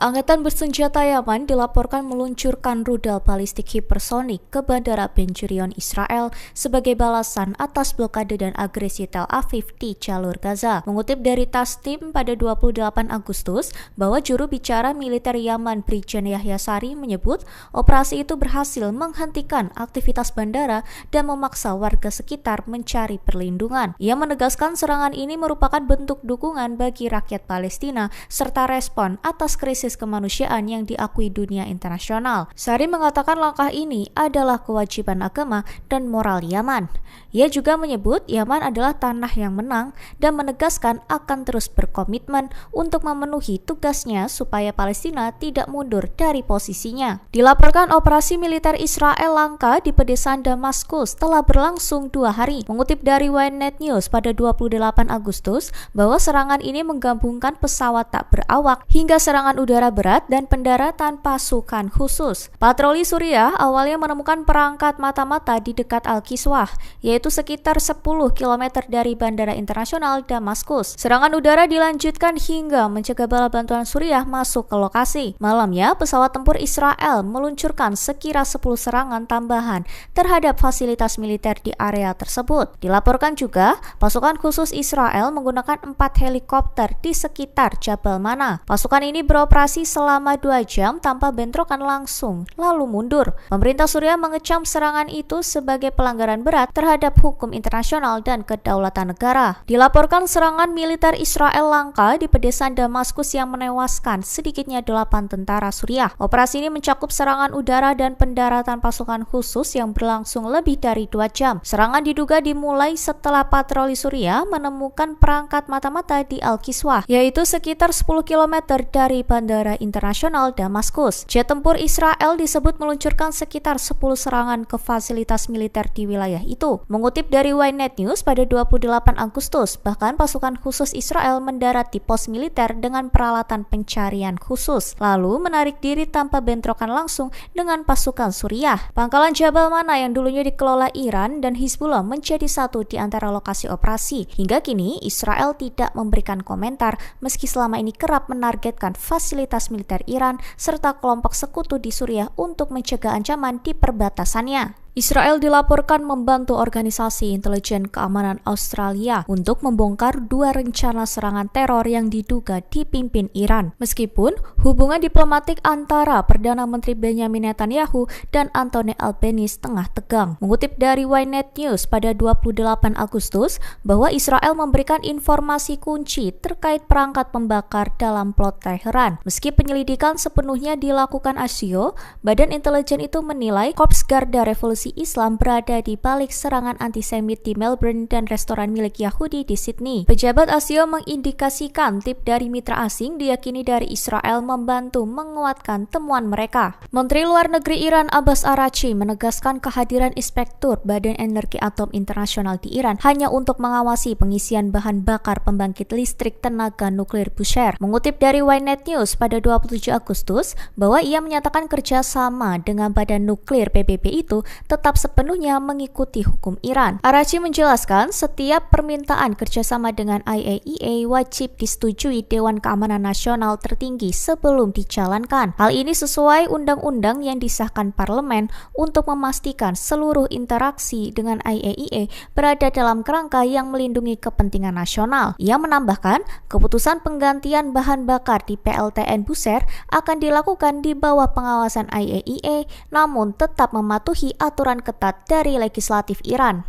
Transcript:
Angkatan bersenjata Yaman dilaporkan meluncurkan rudal balistik hipersonik ke Bandara Ben Gurion, Israel sebagai balasan atas blokade dan agresi Tel Aviv di jalur Gaza. Mengutip dari Tasnim pada 28 Agustus, bahwa juru bicara militer Yaman Brigjen Yahya Sari menyebut operasi itu berhasil menghentikan aktivitas bandara dan memaksa warga sekitar mencari perlindungan. Ia menegaskan serangan ini merupakan bentuk dukungan bagi rakyat Palestina serta respon atas krisis kemanusiaan yang diakui dunia internasional. Sari mengatakan langkah ini adalah kewajiban agama dan moral Yaman. Ia juga menyebut Yaman adalah tanah yang menang dan menegaskan akan terus berkomitmen untuk memenuhi tugasnya supaya Palestina tidak mundur dari posisinya. Dilaporkan operasi militer Israel langka di pedesaan Damaskus telah berlangsung 2 hari. Mengutip dari Ynet News pada 28 Agustus bahwa serangan ini menggabungkan pesawat tak berawak hingga serangan udara berat dan pendaratan pasukan khusus. Patroli Suriah awalnya menemukan perangkat mata-mata di dekat Al-Kiswah, yaitu sekitar 10 km dari Bandara Internasional Damaskus. Serangan udara dilanjutkan hingga mencegah bala bantuan Suriah masuk ke lokasi. Malamnya, pesawat tempur Israel meluncurkan sekira 10 serangan tambahan terhadap fasilitas militer di area tersebut. Dilaporkan juga, pasukan khusus Israel menggunakan 4 helikopter di sekitar Jabal Mana. Pasukan ini beroperasi selama 2 jam tanpa bentrokan langsung, lalu mundur. Pemerintah Suriah mengecam serangan itu sebagai pelanggaran berat terhadap hukum internasional dan kedaulatan negara. Dilaporkan serangan militer Israel langka di pedesaan Damaskus yang menewaskan sedikitnya 8 tentara Suriah. Operasi ini mencakup serangan udara dan pendaratan pasukan khusus yang berlangsung lebih dari 2 jam. Serangan diduga dimulai setelah patroli Suriah menemukan perangkat mata-mata di Al-Kiswah, yaitu sekitar 10 km dari Bandara Internasional Damaskus. Jet tempur Israel disebut meluncurkan sekitar 10 serangan ke fasilitas militer di wilayah itu. Mengutip dari Ynet News pada 28 Agustus, bahkan pasukan khusus Israel mendarat di pos militer dengan peralatan pencarian khusus, lalu menarik diri tanpa bentrokan langsung dengan pasukan Suriah. Pangkalan Jabal Mana yang dulunya dikelola Iran dan Hizbullah menjadi satu di antara lokasi operasi. Hingga kini, Israel tidak memberikan komentar meski selama ini kerap menargetkan fasilitas militer Iran serta kelompok sekutu di Suriah untuk mencegah ancaman di perbatasannya. Israel dilaporkan membantu organisasi intelijen keamanan Australia untuk membongkar 2 rencana serangan teror yang diduga dipimpin Iran. Meskipun hubungan diplomatik antara Perdana Menteri Benjamin Netanyahu dan Anthony Albanese tengah tegang. Mengutip dari Ynet News pada 28 Agustus bahwa Israel memberikan informasi kunci terkait perangkat pembakar dalam plot Teheran. Meski penyelidikan sepenuhnya dilakukan ASIO, Badan Intelijen itu menilai Korps Garda Revolusi Islam berada di balik serangan antisemit di Melbourne dan restoran milik Yahudi di Sydney. Pejabat ASIO mengindikasikan tip dari mitra asing diyakini dari Israel membantu menguatkan temuan mereka. Menteri Luar Negeri Iran Abbas Araghchi menegaskan kehadiran Inspektur Badan Energi Atom Internasional di Iran hanya untuk mengawasi pengisian bahan bakar pembangkit listrik tenaga nuklir Bushehr. Mengutip dari Ynet News pada 27 Agustus bahwa ia menyatakan kerjasama dengan Badan Nuklir PBB itu tetap sepenuhnya mengikuti hukum Iran. Araghchi menjelaskan setiap permintaan kerjasama dengan IAEA wajib disetujui Dewan Keamanan Nasional tertinggi sebelum dijalankan. Hal ini sesuai undang-undang yang disahkan parlemen untuk memastikan seluruh interaksi dengan IAEA berada dalam kerangka yang melindungi kepentingan nasional. Ia menambahkan, keputusan penggantian bahan bakar di PLTN Bushehr akan dilakukan di bawah pengawasan IAEA namun tetap mematuhi aturan ketat dari legislatif Iran.